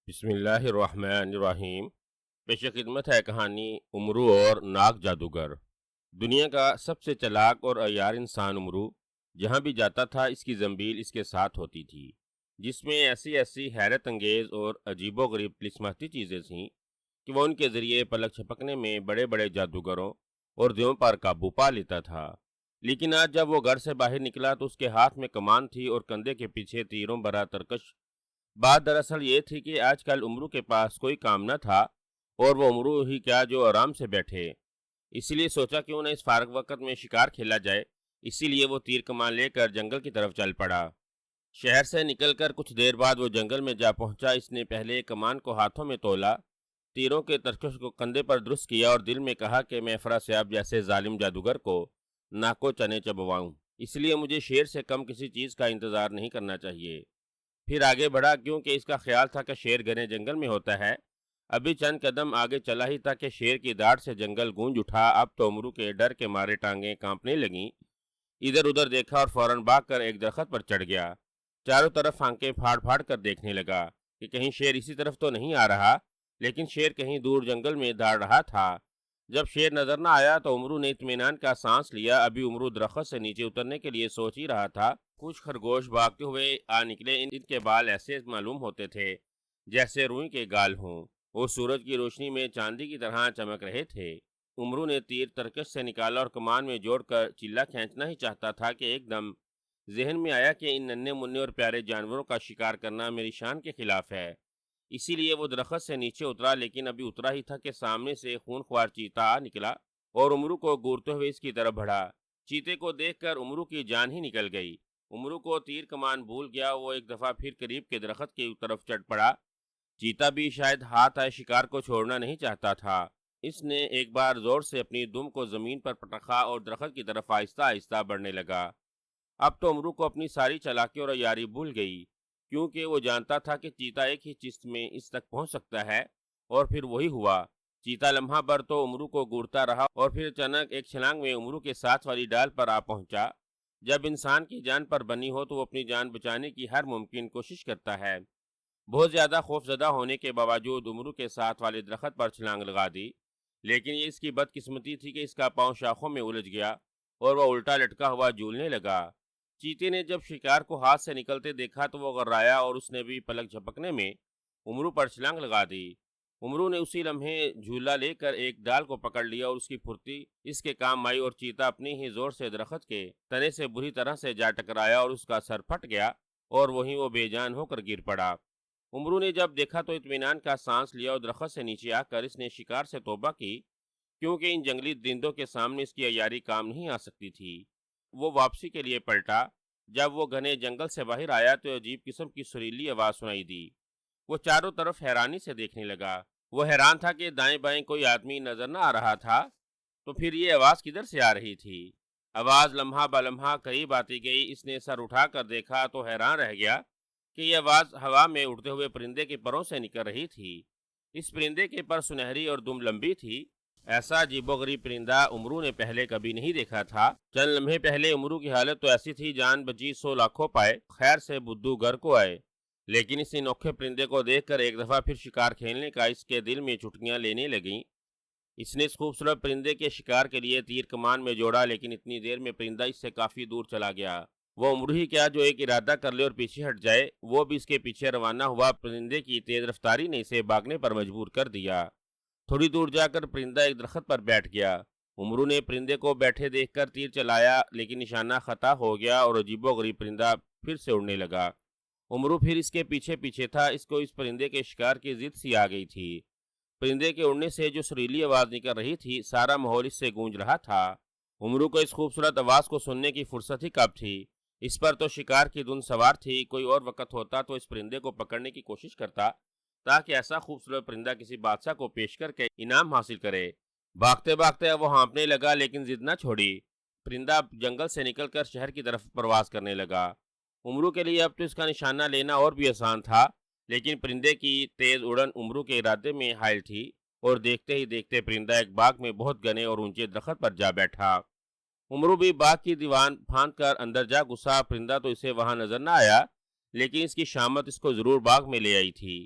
بسم اللہ الرحمن الرحیم۔ پیش خدمت ہے کہانی امرو اور ناگ جادوگر۔ دنیا کا سب سے چلاک اور عیار انسان امرو جہاں بھی جاتا تھا اس کی زنبیل اس کے ساتھ ہوتی تھی، جس میں ایسی ایسی حیرت انگیز اور عجیب و غریب طلسماتی چیزیں تھیں کہ وہ ان کے ذریعے پلک چھپکنے میں بڑے بڑے جادوگروں اور دیووں پر قابو پا لیتا تھا۔ لیکن آج جب وہ گھر سے باہر نکلا تو اس کے ہاتھ میں کمان تھی اور کندھے کے پیچھے تیروں بھرا ترکش۔ بات دراصل یہ تھی کہ آج کل امرو کے پاس کوئی کام نہ تھا، اور وہ امرو ہی کیا جو آرام سے بیٹھے۔ اسی لیے سوچا کیوں نہ اس فارغ وقت میں شکار کھیلا جائے۔ اسی لیے وہ تیر کمان لے کر جنگل کی طرف چل پڑا۔ شہر سے نکل کر کچھ دیر بعد وہ جنگل میں جا پہنچا۔ اس نے پہلے کمان کو ہاتھوں میں تولا، تیروں کے ترکش کو کندھے پر درست کیا اور دل میں کہا کہ میں افراسیاب جیسے ظالم جادوگر کو ناکو چنے چبواؤں، اس لیے مجھے شیر سے کم کسی چیز کا انتظار نہیں کرنا چاہیے۔ پھر آگے بڑھا کیونکہ اس کا خیال تھا کہ شیر گھنے جنگل میں ہوتا ہے۔ ابھی چند قدم آگے چلا ہی تھا کہ شیر کی داڑھ سے جنگل گونج اٹھا۔ اب تو امرو کے ڈر کے مارے ٹانگیں کانپنے لگیں۔ ادھر ادھر دیکھا اور فوراً بھاگ کر ایک درخت پر چڑھ گیا۔ چاروں طرف آنکھیں پھاڑ پھاڑ کر دیکھنے لگا کہ کہیں شیر اسی طرف تو نہیں آ رہا، لیکن شیر کہیں دور جنگل میں داڑ رہا تھا۔ جب شیر نظر نہ آیا تو امرو نے اطمینان کا سانس لیا۔ ابھی امرو درخت سے نیچے اترنے کے لیے سوچ ہی رہا تھا، کچھ خرگوش بھاگتے ہوئے آ نکلے۔ ان کے بال ایسے معلوم ہوتے تھے جیسے روئی کے گال ہوں، وہ سورج کی روشنی میں چاندی کی طرح چمک رہے تھے۔ امرو نے تیر ترکش سے نکالا اور کمان میں جوڑ کر چلا کھینچنا ہی چاہتا تھا کہ ایک دم ذہن میں آیا کہ ان ننھے منھے اور پیارے جانوروں کا شکار کرنا میری شان کے خلاف ہے۔ اسی لیے وہ درخت سے نیچے اترا، لیکن ابھی اترا ہی تھا کہ سامنے سے خون خوار چیتا آ نکلا اور امرو کو گورتے ہوئے اس کی طرف بڑھا۔ چیتے کو دیکھ کر امرو کی جان ہی نکل گئی۔ امرو کو تیر کمان بھول گیا۔ وہ ایک دفعہ پھر قریب کے درخت کی طرف چڑھ پڑا۔ چیتا بھی شاید ہاتھ آئے شکار کو چھوڑنا نہیں چاہتا تھا۔ اس نے ایک بار زور سے اپنی دم کو زمین پر پٹخا اور درخت کی طرف آہستہ آہستہ بڑھنے لگا۔ اب تو امرو کو اپنی ساری چالاکی اور عیاری بھول گئی، کیونکہ وہ جانتا تھا کہ چیتا ایک ہی چست میں اس تک پہنچ سکتا ہے، اور پھر وہی ہوا۔ چیتا لمحہ بھر تو امرو کو گورتا رہا اور پھر اچانک ایک چھلانگ میں امرو کے ساتھ والی ڈال پر آ پہنچا۔ جب انسان کی جان پر بنی ہو تو وہ اپنی جان بچانے کی ہر ممکن کوشش کرتا ہے۔ بہت زیادہ خوف زدہ ہونے کے باوجود امرو کے ساتھ والے درخت پر چھلانگ لگا دی، لیکن یہ اس کی بدقسمتی تھی کہ اس کا پاؤں شاخوں میں الجھ گیا اور وہ الٹا لٹکا ہوا جھولنے لگا۔ چیتے نے جب شکار کو ہاتھ سے نکلتے دیکھا تو وہ غرایا اور اس نے بھی پلک جھپکنے میں امرو پر چھلانگ لگا دی۔ امرو نے اسی لمحے جھولا لے کر ایک ڈال کو پکڑ لیا اور اس کی پھرتی اس کے کام آئی، اور چیتا اپنی ہی زور سے درخت کے تنے سے بری طرح سے جا ٹکرایا اور اس کا سر پھٹ گیا اور وہیں وہ بے جان ہو کر گر پڑا۔ امرو نے جب دیکھا تو اطمینان کا سانس لیا اور درخت سے نیچے آ کر اس نے شکار سے توبہ کی، کیونکہ ان جنگلی درندوں کے سامنے اس کی عیاری کام نہیں آ سکتی تھی۔ وہ واپسی کے لیے پلٹا۔ جب وہ گھنے جنگل سے باہر آیا تو عجیب قسم کی سریلی آواز سنائی دی۔ وہ چاروں طرف حیرانی سے دیکھنے لگا۔ وہ حیران تھا کہ دائیں بائیں کوئی آدمی نظر نہ آ رہا تھا، تو پھر یہ آواز کدھر سے آ رہی تھی؟ آواز لمحہ بلمحہ قریب آتی گئی۔ اس نے سر اٹھا کر دیکھا تو حیران رہ گیا کہ یہ آواز ہوا میں اڑتے ہوئے پرندے کے پروں سے نکل رہی تھی۔ اس پرندے کے پر سنہری اور دم لمبی تھی۔ ایسا عجیب و غریب پرندہ امرو نے پہلے کبھی نہیں دیکھا تھا۔ چند لمحے پہلے امرو کی حالت تو ایسی تھی جان بچی سو لاکھوں پائے خیر سے بدھو گھر کو آئے، لیکن اس انوکھے پرندے کو دیکھ کر ایک دفعہ پھر شکار کھیلنے کا اس کے دل میں چٹکیاں لینے لگیں۔ اس نے اس خوبصورت پرندے کے شکار کے لیے تیر کمان میں جوڑا، لیکن اتنی دیر میں پرندہ اس سے کافی دور چلا گیا۔ وہ امرو ہی کیا جو ایک ارادہ کر لے اور پیچھے ہٹ جائے، وہ بھی اس کے پیچھے روانہ ہوا۔ پرندے کی تیز رفتاری نے اسے بھاگنے پر مجبور کر دیا۔ تھوڑی دور جا کر پرندہ ایک درخت پر بیٹھ گیا۔ امرو نے پرندے کو بیٹھے دیکھ کر تیر چلایا، لیکن نشانہ خطا ہو گیا اور عجیب و غریب پرندہ پھر سے اڑنے لگا۔ امرو پھر اس کے پیچھے پیچھے تھا۔ اس کو اس پرندے کے شکار کی ضد سی آ گئی تھی۔ پرندے کے اڑنے سے جو سریلی آواز نکل رہی تھی، سارا ماحول اس سے گونج رہا تھا۔ امرو کو اس خوبصورت آواز کو سننے کی فرصت ہی کب تھی؟ اس پر تو شکار کی دھن سوار تھی۔ کوئی اور وقت ہوتا تو اس پرندے کو پکڑنے کی کوشش کرتا، تاکہ ایسا خوبصورت پرندہ کسی بادشاہ کو پیش کر کے انعام حاصل کرے۔ بھاگتے بھاگتے وہ ہانپنے لگا، لیکن ضد نہ چھوڑی۔ پرندہ جنگل سے نکل کر شہر کی طرف پرواز کرنے لگا۔ امرو کے لیے اب تو اس کا نشانہ لینا اور بھی آسان تھا، لیکن پرندے کی تیز اڑن امرو کے ارادے میں حائل تھی، اور دیکھتے ہی دیکھتے پرندہ ایک باغ میں بہت گھنے اور اونچے درخت پر جا بیٹھا۔ امرو بھی باغ کی دیوان پھاند کر اندر جا گھسا۔ پرندہ تو اسے وہاں نظر نہ آیا، لیکن اس کی شامت اس کو ضرور باغ میں لے آئی تھی۔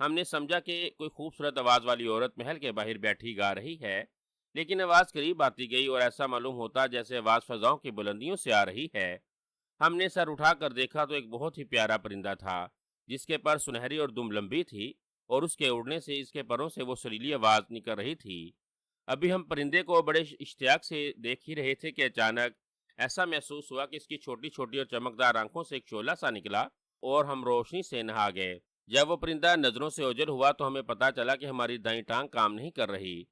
ہم نے سمجھا کہ کوئی خوبصورت آواز والی عورت محل کے باہر بیٹھی گا رہی ہے، لیکن آواز قریب آتی گئی اور ایسا معلوم ہوتا جیسے آواز فضاؤں کی بلندیوں سے آ رہی ہے۔ ہم نے سر اٹھا کر دیکھا تو ایک بہت ہی پیارا پرندہ تھا، جس کے پر سنہری اور دم لمبی تھی، اور اس کے اڑنے سے اس کے پروں سے وہ سریلی آواز نکل رہی تھی۔ ابھی ہم پرندے کو بڑے اشتیاق سے دیکھ ہی رہے تھے کہ اچانک ایسا محسوس ہوا کہ اس کی چھوٹی چھوٹی اور چمکدار آنکھوں سے ایک شعلہ سا نکلا اور ہم روشنی سے نہا گئے۔ جب وہ پرندہ نظروں سے اوجھل ہوا تو ہمیں پتہ چلا کہ ہماری دائیں ٹانگ کام نہیں کر رہی۔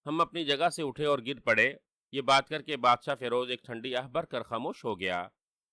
ہم اپنی جگہ سے اٹھے اور گر پڑے۔ یہ بات کر کے بادشاہ فیروز ایک ٹھنڈی آہ بھر کر خاموش ہو گیا۔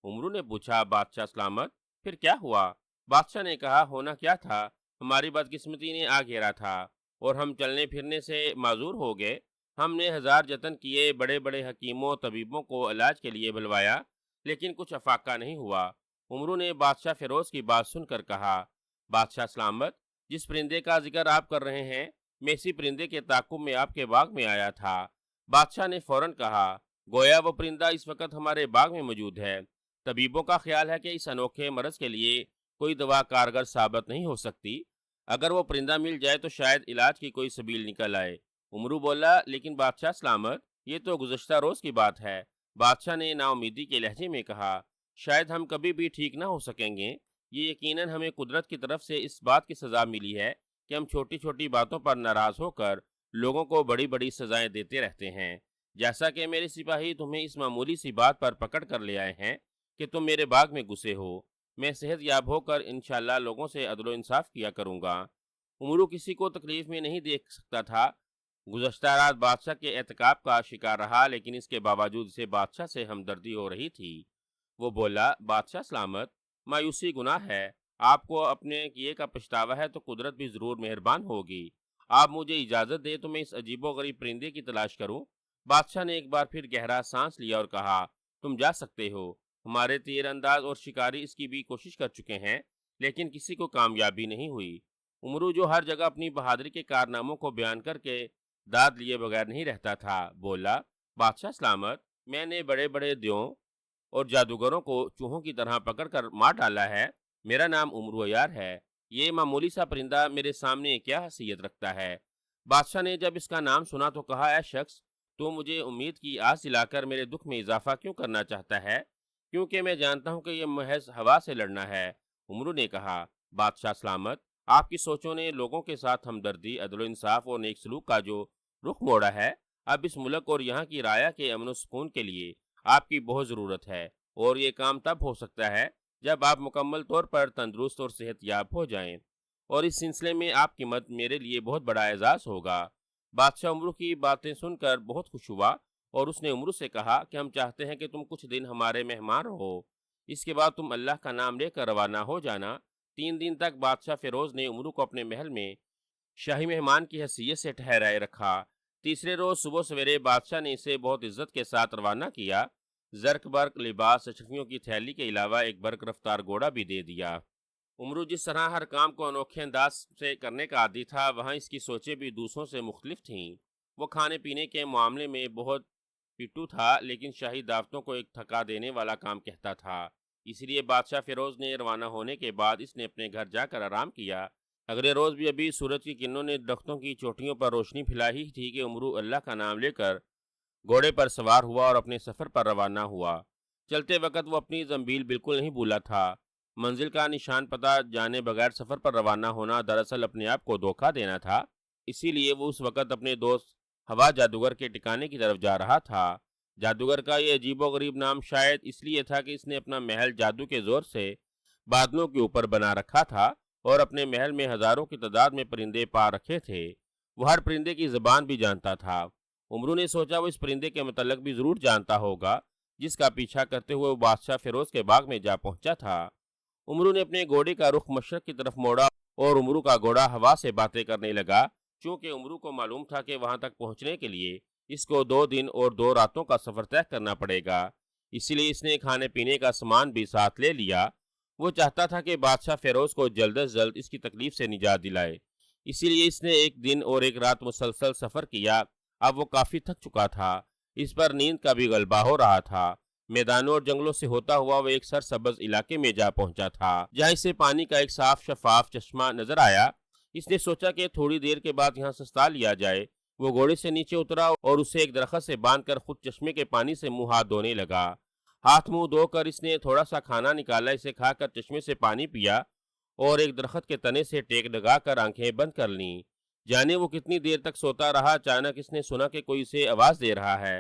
عمرو نے پوچھا، بادشاہ سلامت، پھر کیا ہوا؟ بادشاہ نے کہا، ہونا کیا تھا، ہماری بدقسمتی نے آ گھیرا تھا اور ہم چلنے پھرنے سے معذور ہو گئے۔ ہم نے ہزار جتن کیے، بڑے بڑے حکیموں طبیبوں کو علاج کے لیے بلوایا، لیکن کچھ افاقہ نہیں ہوا۔ عمرو نے بادشاہ فیروز کی بات سن کر کہا، بادشاہ سلامت، جس پرندے کا ذکر آپ کر رہے ہیں، میں اسی پرندے کے تعاقب میں آپ کے باغ میں آیا تھا۔ بادشاہ نے فوراً کہا، گویا وہ پرندہ اس وقت ہمارے باغ میں موجود ہے۔ طبیبوں کا خیال ہے کہ اس انوکھے مرض کے لیے کوئی دوا کارگر ثابت نہیں ہو سکتی۔ اگر وہ پرندہ مل جائے تو شاید علاج کی کوئی سبیل نکل آئے۔ عمرو بولا، لیکن بادشاہ سلامت، یہ تو گزشتہ روز کی بات ہے۔ بادشاہ نے نا امیدی کے لہجے میں کہا، شاید ہم کبھی بھی ٹھیک نہ ہو سکیں گے۔ یہ یقیناً ہمیں قدرت کی طرف سے اس بات کی سزا ملی ہے کہ ہم چھوٹی چھوٹی باتوں پر ناراض ہو کر لوگوں کو بڑی بڑی سزائیں دیتے رہتے ہیں۔ جیسا کہ میرے سپاہی تمہیں اس معمولی سی بات پر پکڑ کر لے آئے ہیں کہ تم میرے باغ میں گھسے ہو، میں صحت یاب ہو کر انشاءاللہ لوگوں سے عدل و انصاف کیا کروں گا۔ عمرو کسی کو تکلیف میں نہیں دیکھ سکتا تھا۔ گزشتہ رات بادشاہ کے اعتکاف کا شکار رہا، لیکن اس کے باوجود اسے بادشاہ سے ہمدردی ہو رہی تھی۔ وہ بولا، بادشاہ سلامت، مایوسی گناہ ہے، آپ کو اپنے کیے کا پچھتاوا ہے تو قدرت بھی ضرور مہربان ہوگی۔ آپ مجھے اجازت دے تو میں اس عجیب و غریب پرندے کی تلاش کروں۔ بادشاہ نے ایک بار پھر گہرا سانس لیا اور کہا، تم جا سکتے ہو۔ ہمارے تیر انداز اور شکاری اس کی بھی کوشش کر چکے ہیں، لیکن کسی کو کامیابی نہیں ہوئی۔ عمرو جو ہر جگہ اپنی بہادری کے کارناموں کو بیان کر کے داد لیے بغیر نہیں رہتا تھا، بولا، بادشاہ سلامت، میں نے بڑے بڑے دیوں اور جادوگروں کو چوہوں کی طرح پکڑ کر مار ڈالا ہے۔ میرا نام عمرو عیار ہے۔ یہ معمولی سا پرندہ میرے سامنے کیا حیثیت رکھتا ہے؟ بادشاہ نے جب اس کا نام سنا تو کہا، اے شخص، تو مجھے امید کی آس دلا کر میرے دکھ میں اضافہ کیوں کرنا چاہتا ہے؟ کیونکہ میں جانتا ہوں کہ یہ محض ہوا سے لڑنا ہے۔ عمرو نے کہا، بادشاہ سلامت، آپ کی سوچوں نے لوگوں کے ساتھ ہمدردی، عدل و انصاف اور نیک سلوک کا جو رخ موڑا ہے، اب اس ملک اور یہاں کی رعایا کے امن و سکون کے لیے آپ کی بہت ضرورت ہے، اور یہ کام تب ہو سکتا ہے جب آپ مکمل طور پر تندرست اور صحت یاب ہو جائیں، اور اس سلسلے میں آپ کی مدد میرے لیے بہت بڑا اعزاز ہوگا۔ بادشاہ عمرو کی باتیں سن کر بہت خوش ہوا، اور اس نے عمرو سے کہا کہ ہم چاہتے ہیں کہ تم کچھ دن ہمارے مہمان ہو، اس کے بعد تم اللہ کا نام لے کر روانہ ہو جانا۔ 3 دن تک بادشاہ فیروز نے عمرو کو اپنے محل میں شاہی مہمان کی حیثیت سے ٹھہرائے رکھا۔ تیسرے روز صبح سویرے بادشاہ نے اسے بہت عزت کے ساتھ روانہ کیا۔ زرق برق لباس، اشرفیوں کی تھیلی کے علاوہ ایک برق رفتار گھوڑا بھی دے دیا۔ عمرو جس طرح ہر کام کو انوکھے انداز سے کرنے کا عادی تھا، وہاں اس کی سوچیں بھی دوسروں سے مختلف تھیں۔ وہ کھانے پینے کے معاملے میں بہت پٹو تھا، لیکن شاہی دعوتوں کو ایک تھکا دینے والا کام کہتا تھا۔ اس لیے بادشاہ فیروز نے روانہ ہونے کے بعد اس نے اپنے گھر جا کر آرام کیا۔ اگلے روز بھی ابھی سورج کی کرنوں نے درختوں کی چوٹیوں پر روشنی پھیلائی تھی کہ عمرو اللہ کا نام لے کر گھوڑے پر سوار ہوا اور اپنے سفر پر روانہ ہوا۔ چلتے وقت وہ اپنی زنبیل بالکل نہیں بھولا تھا۔ منزل کا نشان پتہ جانے بغیر سفر پر روانہ ہونا دراصل اپنے آپ کو دھوکہ دینا تھا، اسی لیے وہ اس وقت اپنے دوست ہوا جادوگر کے ٹھکانے کی طرف جا رہا تھا۔ جادوگر کا یہ عجیب و غریب نام شاید اس لیے تھا کہ اس نے اپنا محل جادو کے زور سے بادلوں کے اوپر بنا رکھا تھا، اور اپنے محل میں ہزاروں کی تعداد میں پرندے پا رکھے تھے۔ وہ ہر پرندے کی زبان بھی جانتا تھا۔ عمرو نے سوچا وہ اس پرندے کے متعلق بھی ضرور جانتا ہوگا، جس کا پیچھا کرتے ہوئے وہ بادشاہ فیروز کے باغ میں جا پہنچا تھا۔ عمرو نے اپنے گھوڑے کا رخ مشرق کی طرف موڑا، اور عمرو کا گھوڑا ہوا سے باتیں کرنے لگا۔ چونکہ عمرو کو معلوم تھا کہ وہاں تک پہنچنے کے لیے اس کو 2 دن اور 2 راتوں کا سفر طے کرنا پڑے گا، اسی لیے اس نے کھانے پینے کا سامان بھی ساتھ لے لیا۔ وہ چاہتا تھا کہ بادشاہ فیروز کو جلد از جلد اس کی تکلیف سے نجات دلائے، اسی لیے اس نے 1 دن اور 1 رات مسلسل سفر کیا۔ اب وہ کافی تھک چکا تھا، اس پر نیند کا بھی غلبہ ہو رہا تھا۔ میدانوں اور جنگلوں سے ہوتا ہوا وہ ایک سرسبز علاقے میں جا پہنچا تھا، جہاں اسے پانی کا ایک صاف شفاف چشمہ نظر آیا۔ اس نے سوچا کہ تھوڑی دیر کے بعد یہاں سستا لیا جائے۔ وہ گھوڑے سے نیچے اترا اور اسے ایک درخت سے باندھ کر خود چشمے کے پانی سے منہ ہاتھ دھونے لگا۔ ہاتھ منہ دھو کر اس نے تھوڑا سا کھانا نکالا، اسے کھا کر چشمے سے پانی پیا اور ایک درخت کے تنے سے ٹیک لگا کر آنکھیں بند کر لیں۔ جانے وہ کتنی دیر تک سوتا رہا، اچانک اس نے سنا کہ کوئی اسے آواز دے رہا ہے۔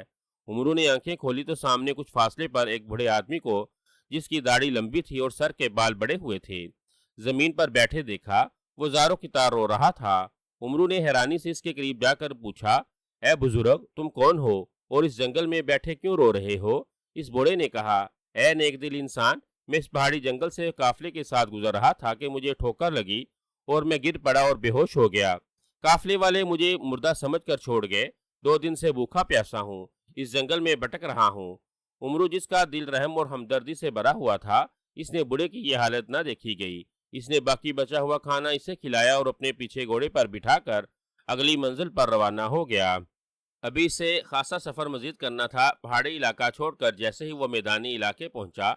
امرو نے آنکھیں کھولی تو سامنے کچھ فاصلے پر ایک بوڑھے آدمی کو، جس کی داڑھی لمبی تھی اور سر کے بال بڑے ہوئے تھے، زمین پر بیٹھے دیکھا۔ وہ زاروں کی طرح رو رہا تھا۔ امرو نے حیرانی سے اس کے قریب جا کر پوچھا، اے بزرگ، تم کون ہو اور اس جنگل میں بیٹھے کیوں رو رہے ہو؟ اس بوڑھے نے کہا، اے نیک دل انسان، میں اس پہاڑی جنگل سے قافلے کے ساتھ گزر رہا تھا کہ مجھے ٹھوکر لگی اور میں گر پڑا اور بے ہوش ہو گیا۔ قافلے والے مجھے مردہ سمجھ کر چھوڑ گئے۔ 2 دن سے بھوکا پیاسا ہوں، اس جنگل میں بھٹک رہا ہوں۔ امرو، جس کا دل رحم اور ہمدردی سے بھرا ہوا تھا، اس نے بوڑھے کی یہ حالت نہ دیکھی گئی۔ اس نے باقی بچا ہوا کھانا اسے کھلایا اور اپنے پیچھے گھوڑے پر بٹھا کر اگلی منزل پر روانہ ہو گیا۔ ابھی اسے خاصا سفر مزید کرنا تھا۔ پہاڑی علاقہ چھوڑ کر جیسے ہی وہ میدانی علاقے پہنچا،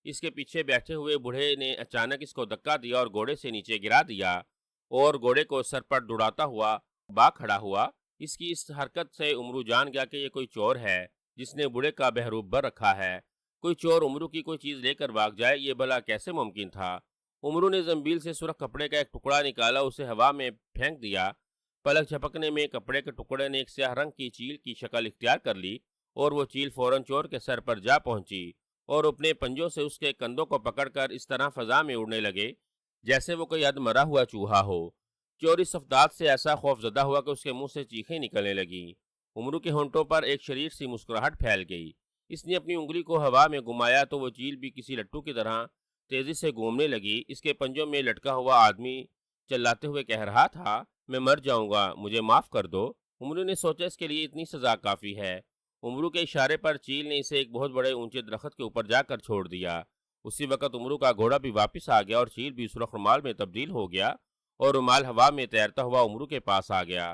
اس کے پیچھے بیٹھے ہوئے بوڑھے نے اچانک اس کو دھکا دیا اور گھوڑے سے نیچے گرا دیا اور گھوڑے کو سر پر دوڑاتا ہوا با کھڑا ہوا۔ اس کی اس حرکت سے امرو جان گیا کہ یہ کوئی چور ہے جس نے بوڑھے کا بہروپ بھر رکھا ہے۔ کوئی چور امرو کی کوئی چیز لے کر بھاگ جائے، یہ بھلا کیسے ممکن تھا؟ امرو نے زنبیل سے سرخ کپڑے کا ایک ٹکڑا نکالا، اسے ہوا میں پھینک دیا۔ پلک جھپکنے میں کپڑے کے ٹکڑے نے ایک سیاہ رنگ کی چیل کی شکل اختیار کر لی اور وہ چیل فوراً چور کے سر پر جا پہنچی اور اپنے پنجوں سے اس کے کندھوں کو پکڑ کر اس طرح فضا میں اڑنے لگے جیسے وہ کوئی مرا ہوا چوہا ہو۔ چور اس افداد سے ایسا خوف زدہ ہوا کہ اس کے منہ سے چیخیں نکلنے لگیں۔ امرو کے ہونٹوں پر ایک شریر سی مسکراہٹ پھیل گئی۔ اس نے اپنی انگلی کو ہوا میں گھمایا تو وہ چیل بھی کسی لٹو کی طرح تیزی سے گھومنے لگی۔ اس کے پنجوں میں لٹکا ہوا آدمی چلاتے ہوئے کہہ رہا تھا، میں مر جاؤں گا، مجھے معاف کر دو۔ امرو نے سوچا اس کے لیے اتنی سزا کافی ہے۔ امرو کے اشارے پر چیل نے اسے ایک بہت بڑے اونچے درخت کے اوپر جا کر چھوڑ دیا۔ اسی وقت امرو کا گھوڑا بھی واپس آ گیا اور چیل بھی سرخ رومال میں تبدیل ہو گیا اور رومال ہوا میں تیرتا ہوا امرو کے پاس آ گیا۔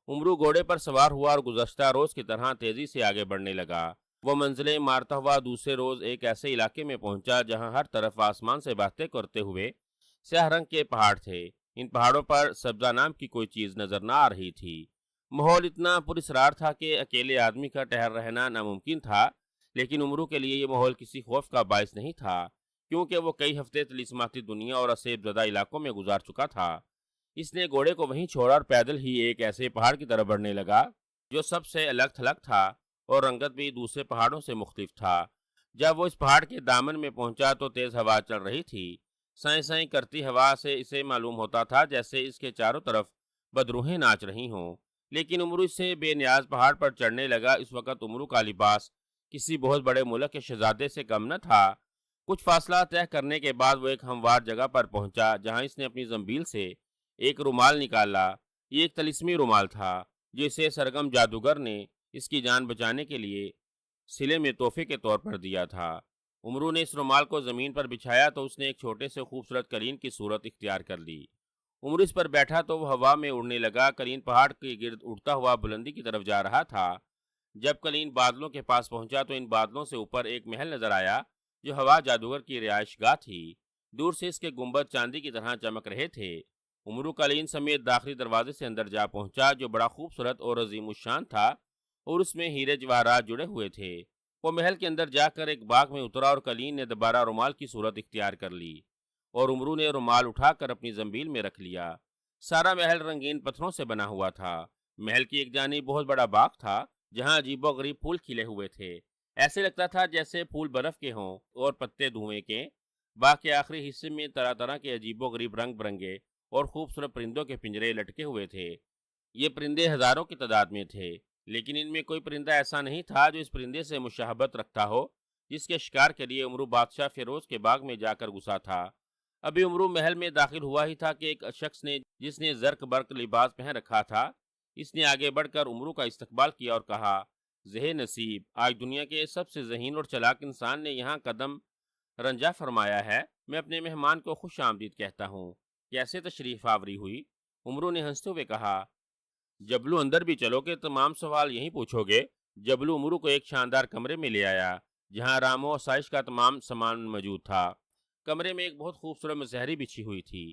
امرو گھوڑے پر سوار ہوا اور گزشتہ روز کی طرح تیزی سے آگے بڑھنے لگا۔ وہ منزلیں مارتا ہوا دوسرے روز ایک ایسے علاقے میں پہنچا جہاں ہر طرف آسمان سے باتیں کرتے ہوئے سیاہ رنگ کے پہاڑ تھے۔ ان پہاڑوں پر سبزہ نام کی کوئی چیز نظر نہ آ رہی تھی۔ ماحول اتنا پراسرار تھا کہ اکیلے آدمی کا ٹہر رہنا ناممکن تھا، لیکن امرو کے لیے یہ ماحول کسی خوف کا باعث نہیں تھا، کیونکہ وہ کئی ہفتے طلسماتی دنیا اور اسیب زدہ علاقوں میں گزار چکا تھا۔ اس نے گھوڑے کو وہیں چھوڑا اور پیدل ہی ایک ایسے پہاڑ کی طرف بڑھنے لگا جو سب سے الگ تھلگ تھا اور رنگت بھی دوسرے پہاڑوں سے مختلف تھا۔ جب وہ اس پہاڑ کے دامن میں پہنچا تو تیز ہوا چل رہی تھی۔ سائیں سائیں کرتی ہوا سے اسے معلوم ہوتا تھا جیسے اس کے چاروں طرف بدروہیں ناچ رہی ہوں۔ لیکن امرو اس سے بے نیاز پہاڑ پر چڑھنے لگا۔ اس وقت امرو کا لباس کسی بہت بڑے ملک کے شہزادے سے کم نہ تھا۔ کچھ فاصلہ طے کرنے کے بعد وہ ایک ہموار جگہ پر پہنچا جہاں اس نے اپنی زنبیل سے ایک رومال نکالا۔ یہ ایک طلسمی رومال تھا جو اسے سرگم جادوگر نے اس کی جان بچانے کے لیے صلے میں تحفے کے طور پر دیا تھا۔ امرو نے اس رومال کو زمین پر بچھایا تو اس نے ایک چھوٹے سے خوبصورت قلین کی صورت اختیار کر لی۔ امرو اس پر بیٹھا تو وہ ہوا میں اڑنے لگا۔ قلین پہاڑ کے گرد اڑتا ہوا بلندی کی طرف جا رہا تھا۔ جب قلین بادلوں کے پاس پہنچا تو ان بادلوں سے اوپر ایک محل نظر آیا جو ہوا جادوگر کی رہائش گاہ تھی۔ دور سے اس کے گنبد چاندی کی طرح چمک رہے تھے۔ امرو قلین سمیت داخلی دروازے سے اندر جا پہنچا جو بڑا خوبصورت اور عظیم الشان تھا اور اس میں ہیرے جواہرات جڑے ہوئے تھے۔ وہ محل کے اندر جا کر ایک باغ میں اترا اور قلین نے دوبارہ رومال کی صورت اختیار کر لی اور امرو نے رومال اٹھا کر اپنی زنبیل میں رکھ لیا۔ سارا محل رنگین پتھروں سے بنا ہوا تھا۔ محل کی ایک جانب بہت بڑا باغ تھا جہاں عجیب و غریب پھول کھلے ہوئے تھے۔ ایسے لگتا تھا جیسے پھول برف کے ہوں اور پتے دھوئیں کے۔ باغ کے آخری حصے میں طرح طرح کے عجیب و غریب رنگ برنگے اور خوبصورت پرندوں کے پنجرے لٹکے ہوئے تھے۔ یہ پرندے ہزاروں کی تعداد میں تھے، لیکن ان میں کوئی پرندہ ایسا نہیں تھا جو اس پرندے سے مشابہت رکھتا ہو جس کے شکار کے لیے امرو بادشاہ فیروز کے باغ میں جا کر گھسا تھا۔ ابھی امرو محل میں داخل ہوا ہی تھا کہ ایک شخص نے جس نے زرق برق لباس پہن رکھا تھا، اس نے آگے بڑھ کر امرو کا استقبال کیا اور کہا، ذہ نصیب، آج دنیا کے سب سے ذہین اور چلاک انسان نے یہاں قدم رنجا فرمایا ہے۔ میں اپنے مہمان کو خوش آمدید کہتا ہوں۔ کیسے تشریف آوری ہوئی؟ امرو نے ہنستے ہوئے کہا، جبلو اندر بھی چلو کہ تمام سوال یہیں پوچھو گے۔ جبلو امرو کو ایک شاندار کمرے میں لے آیا جہاں آرام و آسائش کا تمام سامان موجود تھا۔ کمرے میں ایک بہت خوبصورت مسہری بچھی ہوئی تھی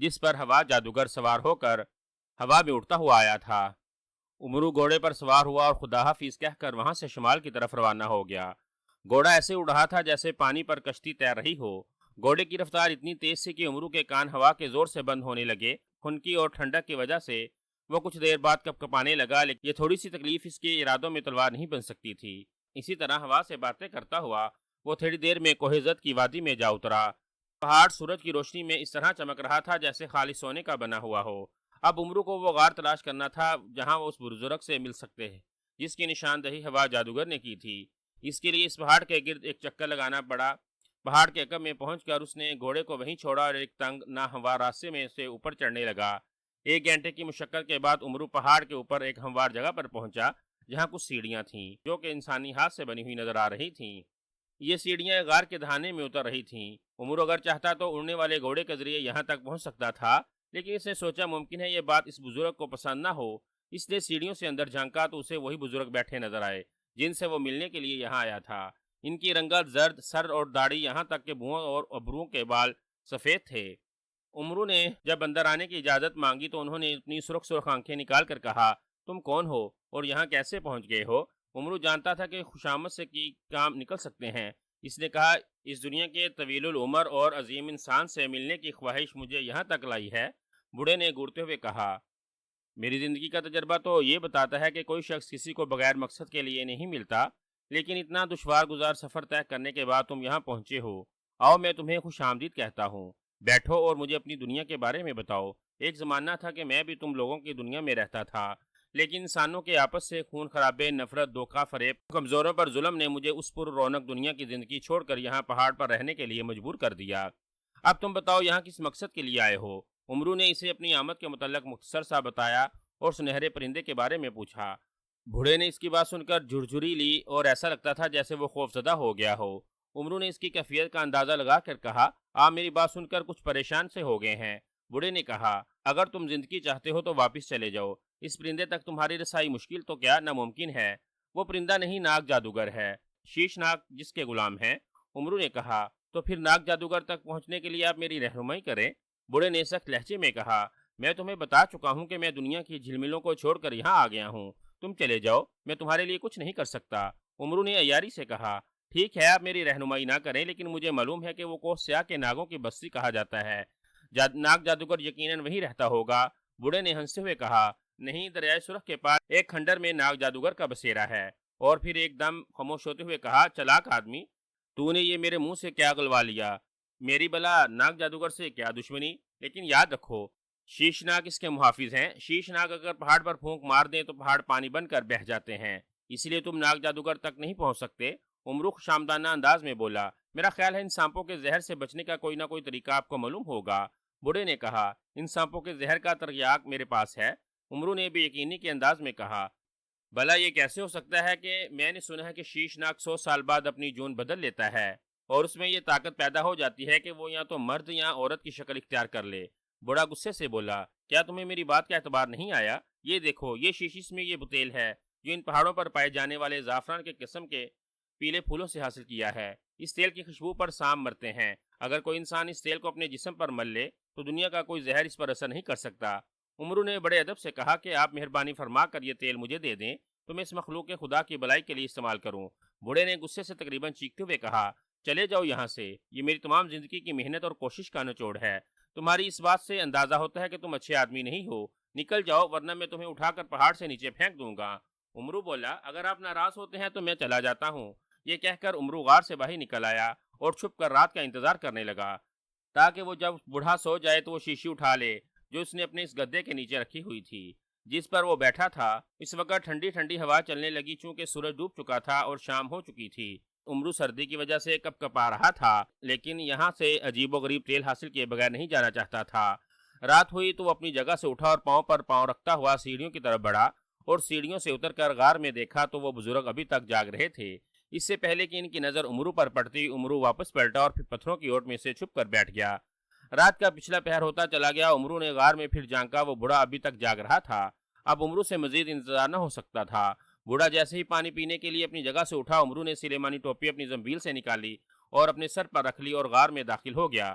جس پر ہوا جادوگر سوار ہو کر ہوا میں اڑتا ہوا آیا تھا۔ امرو گھوڑے پر سوار ہوا اور خدا حافظ کہہ کر وہاں سے شمال کی طرف روانہ ہو گیا۔ گھوڑا ایسے اڑ رہا تھا جیسے پانی پر کشتی تیر رہی ہو۔ گھوڑے کی رفتار اتنی تیز تھی کہ امرو کے کان ہوا کے زور سے بند ہونے لگے۔ خنکی اور ٹھنڈک کی وجہ سے وہ کچھ دیر بعد کپ کپانے لگا، لیکن یہ تھوڑی سی تکلیف اس کے ارادوں میں تلوار نہیں بن سکتی تھی۔ اسی طرح ہوا سے باتیں کرتا ہوا وہ تھوڑی دیر میں کوہ زد کی وادی میں جا اترا۔ پہاڑ سورج کی روشنی میں اس طرح چمک رہا تھا جیسے خالص سونے کا بنا ہوا ہو۔ اب امرو کو وہ غار تلاش کرنا تھا جہاں وہ اس بزرگ سے مل سکتے ہیں جس کی نشاندہی ہوا جادوگر نے کی تھی۔ اس کے لیے اس پہاڑ کے گرد ایک چکر لگانا پڑا۔ پہاڑ کے عقب میں پہنچ کر اس نے گھوڑے کو وہیں چھوڑا اور ایک تنگ ناہموار راستے میں سے اوپر چڑھنے لگا۔ 1 گھنٹے کی مشقت کے بعد امرو پہاڑ کے اوپر ایک ہموار جگہ پر پہنچا جہاں کچھ سیڑھیاں تھیں جو کہ انسانی ہاتھ سے بنی ہوئی نظر آ رہی تھیں۔ یہ سیڑھیاں غار کے دہانے میں اتر رہی تھیں۔ امرو اگر چاہتا تو اڑنے والے گھوڑے کے ذریعے یہاں تک پہنچ سکتا تھا، لیکن اس نے سوچا ممکن ہے یہ بات اس بزرگ کو پسند نہ ہو، اس لیے سیڑھیوں سے اندر جھانکا تو اسے وہی بزرگ بیٹھے نظر آئے جن سے وہ ملنے کے لیے یہاں آیا تھا۔ ان کی رنگت زرد، سر اور داڑھی یہاں تک کہ بھووں اور ابروؤں کے بال سفید تھے۔ امرو نے جب اندر آنے کی اجازت مانگی تو انہوں نے اپنی سرخ سرخ آنکھیں نکال کر کہا، تم کون ہو اور یہاں کیسے پہنچ گئے ہو؟ امرو جانتا تھا کہ خوشامد سے کی کام نکل سکتے ہیں، اس نے کہا، اس دنیا کے طویل العمر اور عظیم انسان سے ملنے کی خواہش مجھے یہاں تک لائی ہے۔ بوڑھے نے گھورتے ہوئے کہا، میری زندگی کا تجربہ تو یہ بتاتا ہے کہ کوئی شخص کسی کو بغیر مقصد کے لیے نہیں ملتا، لیکن اتنا دشوار گزار سفر طے کرنے کے بعد تم یہاں پہنچے ہو۔ آؤ میں تمہیں خوش آمدید کہتا ہوں، بیٹھو اور مجھے اپنی دنیا کے بارے میں بتاؤ۔ ایک زمانہ تھا کہ میں بھی تم لوگوں کی دنیا میں رہتا تھا، لیکن انسانوں کے آپس سے خون خرابے، نفرت، دھوکہ فریب، کمزوروں پر ظلم نے مجھے اس پر رونق دنیا کی زندگی چھوڑ کر یہاں پہاڑ پر رہنے کے لیے مجبور کر دیا۔ اب تم بتاؤ یہاں کس مقصد کے لیے آئے ہو؟ امرو نے اسے اپنی آمد کے متعلق مختصر سا بتایا اور سنہرے پرندے کے بارے میں پوچھا۔ بوڑھے نے اس کی بات سن کر جھرجھری لی اور ایسا لگتا تھا جیسے وہ خوفزدہ ہو گیا ہو۔ امرو نے اس کی کیفیت کا اندازہ لگا کر کہا، آپ میری بات سن کر کچھ پریشان سے ہو گئے ہیں۔ بوڑھے نے کہا، اگر تم زندگی چاہتے ہو تو واپس چلے جاؤ، اس پرندے تک تمہاری رسائی مشکل تو کیا ناممکن ہے۔ وہ پرندہ نہیں، ناگ جادوگر ہے، شیش ناگ جس کے غلام ہیں۔ امرو نے کہا، تو پھر ناگ جادوگر تک پہنچنے کے لیے آپ میری رہنمائی کریں۔ بوڑھے نے سخت لہجے میں کہا، میں تمہیں بتا چکا ہوں کہ میں دنیا کی جھلملوں کو چھوڑ کر یہاں آ گیا ہوں، تم چلے جاؤ، میں تمہارے لیے کچھ نہیں کر سکتا۔ امرو نے عیاری سے کہا، ٹھیک ہے آپ میری رہنمائی نہ کریں، لیکن مجھے معلوم ہے کہ وہ کوہ سیاہ کے ناگوں کی بستی کہا جاتا ہے، ناگ جادوگر یقیناً وہیں رہتا ہوگا۔ بوڑھے نے ہنستے ہوئے کہا، نہیں، دریائے سرخ کے پاس ایک کھنڈر میں ناگ جادوگر کا بسیرا ہے۔ اور پھر ایک دم خاموش ہوتے ہوئے کہا، چلاک آدمی، تو نے یہ میرے منہ سے کیا گلوا لیا؟ میری بلا ناگ جادوگر سے کیا دشمنی؟ لیکن یاد رکھو، شیش ناگ اس کے محافظ ہیں۔ شیش ناگ اگر پہاڑ پر پھونک مار دیں تو پہاڑ پانی بن کر بہہ جاتے ہیں، اس لیے تم ناگ جادوگر تک نہیں پہنچ سکتے۔ امرو شامدانہ انداز میں بولا، میرا خیال ہے ان سانپوں کے زہر سے بچنے کا کوئی نہ کوئی طریقہ آپ کو معلوم ہوگا۔ بوڑھے نے کہا، ان سانپوں کے زہر کا تریاق میرے پاس ہے۔ امرو نے بے یقینی کے انداز میں کہا، بھلا یہ کیسے ہو سکتا ہے کہ میں نے سنا ہے کہ شیش ناگ 100 سال بعد اپنی جون بدل لیتا ہے اور اس میں یہ طاقت پیدا ہو جاتی ہے کہ وہ یا تو مرد یا عورت کی شکل اختیار کر لے۔ بوڑھا غصے سے بولا، کیا تمہیں میری بات کا اعتبار نہیں آیا؟ یہ دیکھو، یہ شیشس میں یہ بتیل ہے جو ان پہاڑوں پر پائے جانے والے زعفران کے قسم کے پیلے پھولوں سے حاصل کیا ہے۔ اس تیل کی خوشبو پر سانپ مرتے ہیں۔ اگر کوئی انسان اس تیل کو اپنے جسم پر مل لے تو دنیا کا کوئی زہر اس پر اثر نہیں کر سکتا۔ امرو نے بڑے ادب سے کہا کہ آپ مہربانی فرما کر یہ تیل مجھے دے دیں تو میں اس مخلوق خدا کی بلائی کے لیے استعمال کروں۔ بوڑھے نے غصے سے تقریباً چیختے ہوئے کہا، چلے جاؤ یہاں سے، یہ میری تمام زندگی کی محنت اور کوشش کا نچوڑ ہے۔ تمہاری اس بات سے اندازہ ہوتا ہے کہ تم اچھے آدمی نہیں ہو، نکل جاؤ ورنہ میں تمہیں اٹھا کر پہاڑ سے نیچے پھینک دوں گا۔ امرو بولا، اگر آپ ناراض ہوتے ہیں تو میں چلا جاتا ہوں۔ یہ کہہ کر امرو غار سے باہر نکل آیا اور چھپ کر رات کا انتظار کرنے لگا تاکہ وہ جب بوڑھا سو جائے تو وہ شیشی اٹھا لے جو اس نے اپنے اس گدے کے نیچے رکھی ہوئی تھی جس پر وہ بیٹھا تھا۔ اس وقت ٹھنڈی ٹھنڈی ہوا چلنے لگی چونکہ سورج ڈوب چکا تھا اور شام ہو چکی تھی۔ امرو سردی کی وجہ سے کپ کپا رہا تھا، لیکن یہاں سے عجیب و غریب تیل حاصل کیے بغیر نہیں جانا چاہتا تھا۔ رات ہوئی تو وہ اپنی جگہ سے اٹھا اور پاؤں پر پاؤں رکھتا ہوا سیڑھیوں کی طرف بڑھا اور سیڑھیوں سے اتر کر غار میں دیکھا تو وہ بزرگ ابھی تک جاگ رہے تھے۔ اس سے پہلے کہ ان کی نظر امرو پر پڑتی، امرو واپس پلٹا اور پھر پتھروں کی اوٹ میں سے چھپ کر بیٹھ گیا۔ رات کا پچھلا پہر ہوتا چلا گیا۔ امرو نے غار میں پھر جھانکا، وہ بوڑھا ابھی تک جاگ رہا تھا۔ اب امرو سے مزید انتظار نہ ہو سکتا تھا۔ بوڑھا جیسے ہی پانی پینے کے لیے اپنی جگہ سے اٹھا، امرو نے سلیمانی ٹوپی اپنی زنبیل سے نکالی اور اپنے سر پر رکھ لی اور غار میں داخل ہو گیا۔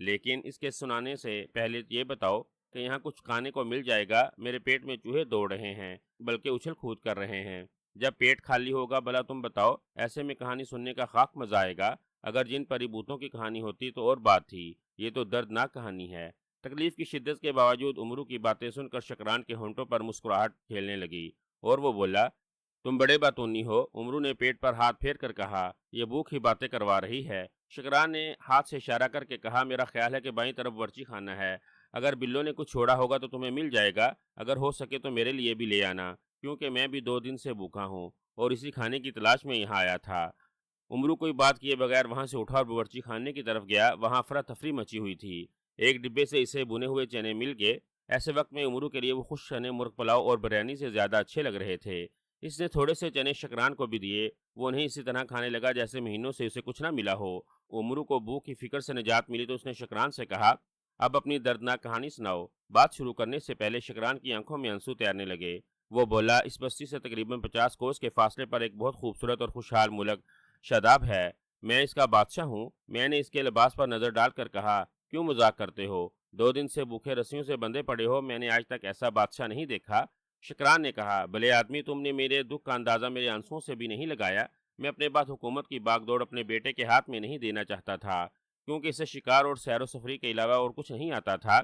لیکن اس کے سنانے سے پہلے یہ بتاؤ کہ یہاں کچھ کھانے کو مل جائے گا، میرے پیٹ میں چوہے دوڑ رہے ہیں بلکہ اچھل کود کر رہے ہیں۔ جب پیٹ خالی ہوگا بھلا تم بتاؤ، ایسے میں کہانی سننے کا خاک مزہ آئے گا۔ اگر جن پری بھوتوں کی کہانی ہوتی تو اور بات تھی، یہ تو دردناک کہانی ہے۔ تکلیف کی شدت کے باوجود امرو کی باتیں سن کر شکران کے ہونٹوں پر مسکراہٹ کھیلنے لگی اور وہ بولا، تم بڑے باتونی ہو۔ امرو نے پیٹ پر ہاتھ پھیر کر کہا، یہ بھوک ہی باتیں کروا رہی ہے۔ شکران نے ہاتھ سے اشارہ کر کے کہا، میرا خیال ہے کہ بائیں طرف ورچی خانہ ہے، اگر بلوں نے کچھ چھوڑا ہوگا تو تمہیں مل جائے گا، اگر ہو سکے تو میرے لیے بھی لے آنا، کیونکہ میں بھی 2 دن سے بھوکا ہوں اور اسی کھانے کی تلاش میں یہاں آیا تھا۔ امرو کوئی بات کیے بغیر وہاں سے اٹھا اور باورچی خانے کی طرف گیا۔ وہاں افراتفری مچی ہوئی تھی، ایک ڈبے سے اسے بنے ہوئے چنے مل گئے۔ ایسے وقت میں امرو کے لیے وہ خوش چنے مرغ پلاؤ اور بریانی سے زیادہ اچھے لگ رہے تھے۔ اس نے تھوڑے سے چنے شکران کو بھی دیے، وہ انہیں اسی طرح کھانے لگا جیسے مہینوں سے اسے کچھ نہ ملا ہو۔ امرو کو بھوک کی فکر سے نجات ملی تو اس نے شکران سے کہا، اب اپنی دردناک کہانی سناؤ۔ بات شروع کرنے سے پہلے شکران کی آنکھوں میں آنسو تیرنے لگے۔ وہ بولا، اس بستی سے تقریباً 50 کوس کے فاصلے پر ایک بہت خوبصورت اور خوشحال ملک شاداب ہے، میں اس کا بادشاہ ہوں۔ میں نے اس کے لباس پر نظر ڈال کر کہا، کیوں مذاق کرتے ہو؟ 2 دن سے بھوکے رسیوں سے بندھے پڑے ہو، میں نے آج تک ایسا بادشاہ نہیں دیکھا۔ شکران نے کہا، بھلے آدمی، تم نے میرے دکھ کا اندازہ میرے آنسوؤں سے بھی نہیں لگایا۔ میں اپنے بعد حکومت کی باغ دوڑ اپنے بیٹے کے ہاتھ میں نہیں دینا چاہتا تھا، کیونکہ اسے شکار اور سیر و سفری کے علاوہ اور کچھ نہیں آتا تھا۔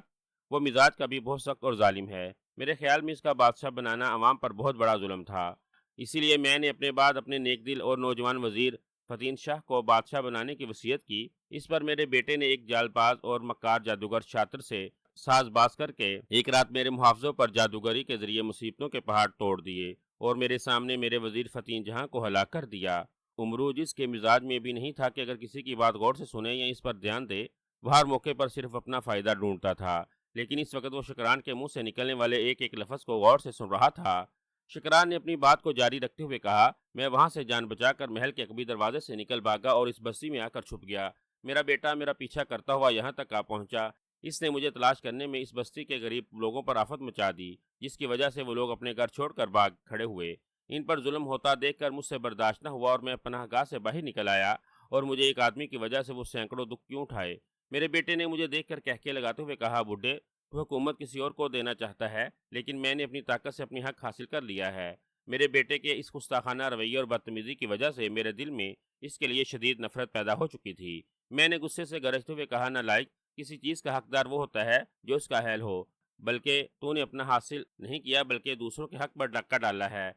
وہ مزاج کا بھی بہت سخت اور ظالم ہے۔ میرے خیال میں اس کا بادشاہ بنانا عوام پر بہت بڑا ظلم تھا، اسی لیے میں نے اپنے بعد اپنے نیک دل اور نوجوان وزیر فتین شاہ کو بادشاہ بنانے کی وصیت کی۔ اس پر میرے بیٹے نے ایک جال باز اور مکار جادوگر شاطر سے ساز باز کر کے ایک رات میرے محافظوں پر جادوگری کے ذریعے مصیبتوں کے پہاڑ توڑ دیے اور میرے سامنے میرے وزیر فتین جہاں کو ہلاک کر دیا۔ امرو، جس کے مزاج میں بھی نہیں تھا کہ اگر کسی کی بات غور سے سنے یا اس پر دھیان دے، وہ ہر موقع پر صرف اپنا فائدہ ڈھونڈتا تھا، لیکن اس وقت وہ شکران کے منہ سے نکلنے والے ایک ایک لفظ کو غور سے سن رہا تھا۔ شکران نے اپنی بات کو جاری رکھتے ہوئے کہا، میں وہاں سے جان بچا کر محل کے عقبی دروازے سے نکل بھاگا اور اس بستی میں آ کر چھپ گیا۔ میرا بیٹا میرا پیچھا کرتا ہوا یہاں تک آ پہنچا۔ اس نے مجھے تلاش کرنے میں اس بستی کے غریب لوگوں پر آفت مچا دی، جس کی وجہ سے وہ لوگ اپنے گھر چھوڑ کر بھاگ کھڑے ہوئے۔ ان پر ظلم ہوتا دیکھ کر مجھ سے برداشت نہ ہوا اور میں پناہ گاہ سے باہر نکل آیا، اور مجھے ایک آدمی کی وجہ سے وہ سینکڑوں دکھ کیوں اٹھائے۔ میرے بیٹے نے مجھے دیکھ کر کہکے لگاتے ہوئے کہا، بڈھے، تو حکومت کسی اور کو دینا چاہتا ہے، لیکن میں نے اپنی طاقت سے اپنی حق حاصل کر لیا ہے۔ میرے بیٹے کے اس گستاخانہ رویے اور بدتمیزی کی وجہ سے میرے دل میں اس کے لیے شدید نفرت پیدا ہو چکی تھی۔ میں نے غصے سے گرجتے ہوئے کہا، نالائق، کسی چیز کا حقدار وہ ہوتا ہے جو اس کا اہل ہو، بلکہ تو نے اپنا حاصل نہیں کیا بلکہ دوسروں کے حق پر ڈاکہ ڈالا ہے۔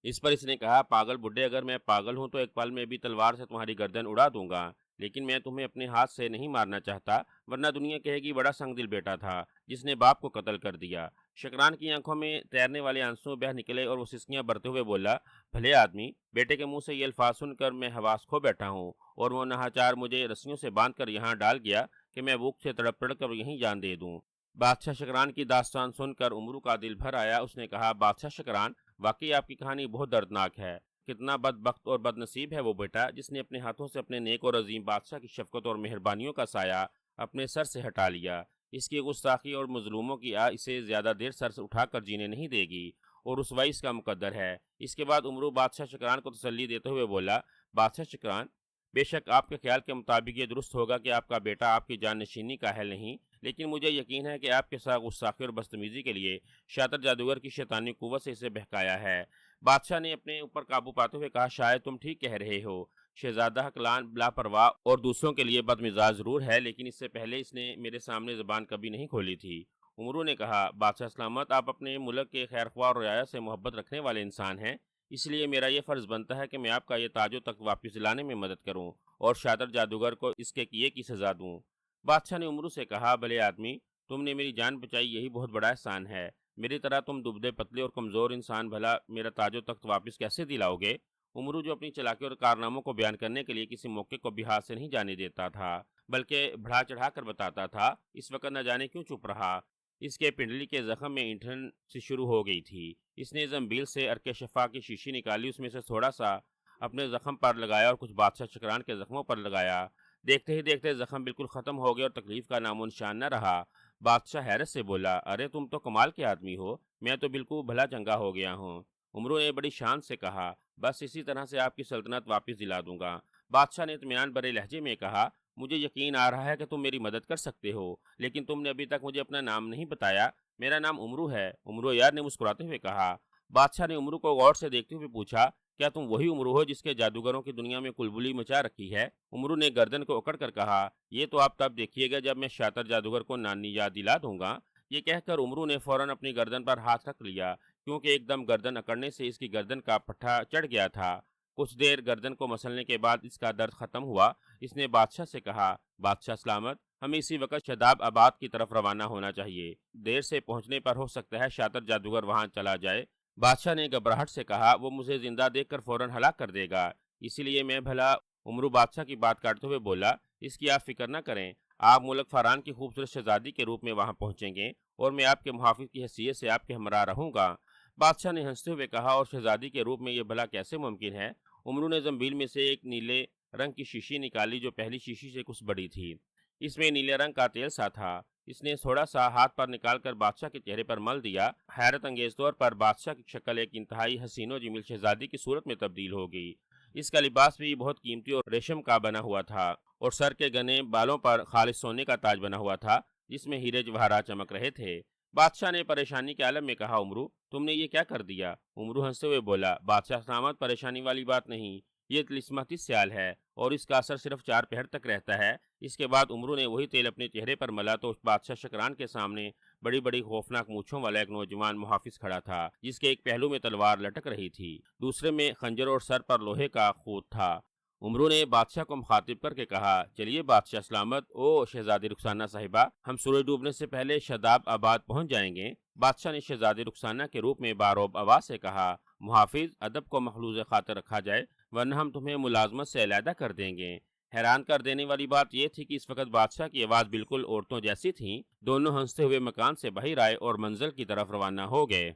اس پر اس نے کہا، پاگل بڈھے، اگر میں پاگل ہوں تو ایک پل میں بھی تلوار سے تمہاری گردن اڑا دوں گا، لیکن میں تمہیں اپنے ہاتھ سے نہیں مارنا چاہتا، ورنہ دنیا کہے گی بڑا سنگ دل بیٹا تھا جس نے باپ کو قتل کر دیا۔ شکران کی آنکھوں میں تیرنے والے آنسو بہہ نکلے اور وہ سسکیاں بھرتے ہوئے بولا، بھلے آدمی، بیٹے کے منہ سے یہ الفاظ سن کر میں حواس کھو بیٹھا ہوں، اور وہ ناہچار مجھے رسیوں سے باندھ کر یہاں ڈال گیا کہ میں بھوک سے تڑپ تڑپ کر یہیں جان دے دوں۔ بادشاہ شکران کی داستان سن کر امرو کا دل بھر آیا۔ اس نے کہا، بادشاہ شکران، واقعی آپ کی کہانی بہت دردناک ہے۔ کتنا بدبخت اور بد نصیب ہے وہ بیٹا جس نے اپنے ہاتھوں سے اپنے نیک اور عظیم بادشاہ کی شفقت اور مہربانیوں کا سایہ اپنے سر سے ہٹا لیا۔ اس کی گستاخی اور مظلوموں کی اسے زیادہ دیر سر سے اٹھا کر جینے نہیں دے گی، اور رسوائی اس کا مقدر ہے۔ اس کے بعد امرو بادشاہ شکران کو تسلی دیتے ہوئے بولا، بادشاہ شکران، بے شک آپ کے خیال کے مطابق یہ درست ہوگا کہ آپ کا بیٹا آپ کی جان نشینی کا اہل نہیں، لیکن مجھے یقین ہے کہ آپ کے ساتھ گستاخی اور بدتمیزی کے لیے شاطر جادوگر کی شیطانی قوت سے اسے بہکایا ہے۔ بادشاہ نے اپنے اوپر قابو پاتے ہوئے کہا، شاید تم ٹھیک کہہ رہے ہو۔ شہزادہ کلان لاپرواہ اور دوسروں کے لیے بدمزاج ضرور ہے، لیکن اس سے پہلے اس نے میرے سامنے زبان کبھی نہیں کھولی تھی۔ امرو نے کہا، بادشاہ سلامت، آپ اپنے ملک کے خیر خواہ اور رعایا سے محبت رکھنے والے انسان ہیں، اس لیے میرا یہ فرض بنتا ہے کہ میں آپ کا یہ تاج و تخت واپس دلانے میں مدد کروں اور شاطر جادوگر کو اس کے کیے کی سزا دوں۔ بادشاہ نے امرو سے کہا، بھلے آدمی، تم نے میری جان بچائی، یہی بہت بڑا احسان ہے۔ میری طرح تم دبدے پتلے اور کمزور انسان بھلا میرا تاج و تخت واپس کیسے دلاؤ گے؟ امرو، جو اپنی چلاکی اور کارناموں کو بیان کرنے کے لیے کسی موقع کو بھی ہاتھ سے نہیں جانے دیتا تھا بلکہ بڑھا چڑھا کر بتاتا تھا، اس وقت نہ جانے کیوں چپ رہا۔ اس کے پنڈلی کے زخم میں اینٹھن سے شروع ہو گئی تھی۔ اس نے زنبیل سے عرق شفا کی شیشی نکالی، اس میں سے تھوڑا سا اپنے زخم پر لگایا اور کچھ بادشاہ شکران کے زخموں پر لگایا۔ دیکھتے ہی دیکھتے زخم بالکل ختم ہو گئے اور تکلیف کا نام و نشان نہ رہا۔ بادشاہ حیرت سے بولا، ارے تم تو کمال کے آدمی ہو، میں تو بالکل بھلا چنگا ہو گیا ہوں۔ امرو نے بڑی شان سے کہا، بس اسی طرح سے آپ کی سلطنت واپس دلا دوں گا۔ بادشاہ نے اطمینان بھرے لہجے میں کہا، مجھے یقین آ رہا ہے کہ تم میری مدد کر سکتے ہو، لیکن تم نے ابھی تک مجھے اپنا نام نہیں بتایا۔ میرا نام امرو ہے، امرو یار نے مسکراتے ہوئے کہا۔ بادشاہ نے امرو کو غور سے دیکھتے ہوئے پوچھا، کیا تم وہی امرو ہو جس کے جادوگروں کی دنیا میں کلبلی مچا رکھی ہے؟ امرو نے گردن کو اکڑ کر کہا، یہ تو آپ تب دیکھیے گا جب میں شاطر جادوگر کو نانی یاد دلا دوں گا۔ یہ کہہ کر امرو نے فوراً اپنی گردن پر ہاتھ رکھ لیا، کیونکہ ایک دم گردن اکڑنے سے اس کی گردن کا پٹھا چڑھ گیا تھا۔ کچھ دیر گردن کو مسلنے کے بعد اس کا درد ختم ہوا۔ اس نے بادشاہ سے کہا، بادشاہ سلامت، ہمیں اسی وقت شداب آباد کی طرف روانہ ہونا چاہیے۔ دیر سے پہنچنے پر ہو سکتا ہے شاطر جادوگر وہاں چلا جائے۔ بادشاہ نے گھبراہٹ سے کہا، وہ مجھے زندہ دیکھ کر فوراً ہلاک کر دے گا، اسی لیے میں بھلا۔ امرو بادشاہ کی بات کاٹتے ہوئے بولا، اس کی آپ فکر نہ کریں، آپ ملک فاران کی خوبصورت شہزادی کے روپ میں وہاں پہنچیں گے اور میں آپ کے محافظ کی حیثیت سے آپ کے ہمراہ رہوں گا۔ بادشاہ نے ہنستے ہوئے کہا، اور شہزادی کے روپ میں یہ بھلا کیسے ممکن ہے؟ امرو نے زنبیل میں سے ایک نیلے رنگ کی شیشی نکالی جو پہلی شیشی سے کچھ بڑی تھی۔ اس میں نیلے رنگ کا تیل سا تھا۔ اس نے تھوڑا سا ہاتھ پر نکال کر بادشاہ کے چہرے پر مل دیا۔ حیرت انگیز طور پر بادشاہ کی شکل ایک انتہائی حسین و جمیل شہزادی کی صورت میں تبدیل ہو گئی۔ اس کا لباس بھی بہت قیمتی اور ریشم کا بنا ہوا تھا، اور سر کے گھنے بالوں پر خالص سونے کا تاج بنا ہوا تھا جس میں ہیرے جواہرات چمک رہے تھے۔ بادشاہ نے پریشانی کے عالم میں کہا، امرو تم نے یہ کیا کر دیا؟ امرو ہنستے ہوئے بولا، بادشاہ سلامت، پریشانی والی بات نہیں، یہ طلسماتی سیال ہے اور اس کا اثر صرف 4 پہر تک رہتا ہے۔ اس کے بعد امرو نے وہی تیل اپنے چہرے پر ملا تو بادشاہ شکران کے سامنے بڑی بڑی خوفناک مونچھوں والا ایک نوجوان محافظ کھڑا تھا، جس کے ایک پہلو میں تلوار لٹک رہی تھی، دوسرے میں خنجر اور سر پر لوہے کا خوت تھا۔ امرو نے بادشاہ کو مخاطب کر کے کہا، چلیے بادشاہ سلامت، او شہزادی رخسانہ صاحبہ، ہم سورج ڈوبنے سے پہلے شاداب آباد پہنچ جائیں گے۔ بادشاہ نے شہزادی رخسانہ کے روپ میں باروب آواز سے کہا، محافظ، ادب کو مخلوض خاطر رکھا جائے ورنہ ہم تمہیں ملازمت سے علیحدہ کر دیں گے۔ حیران کر دینے والی بات یہ تھی کہ اس وقت بادشاہ کی آواز بالکل عورتوں جیسی تھی۔ دونوں ہنستے ہوئے مکان سے باہر آئے اور منزل کی طرف روانہ ہو گئے۔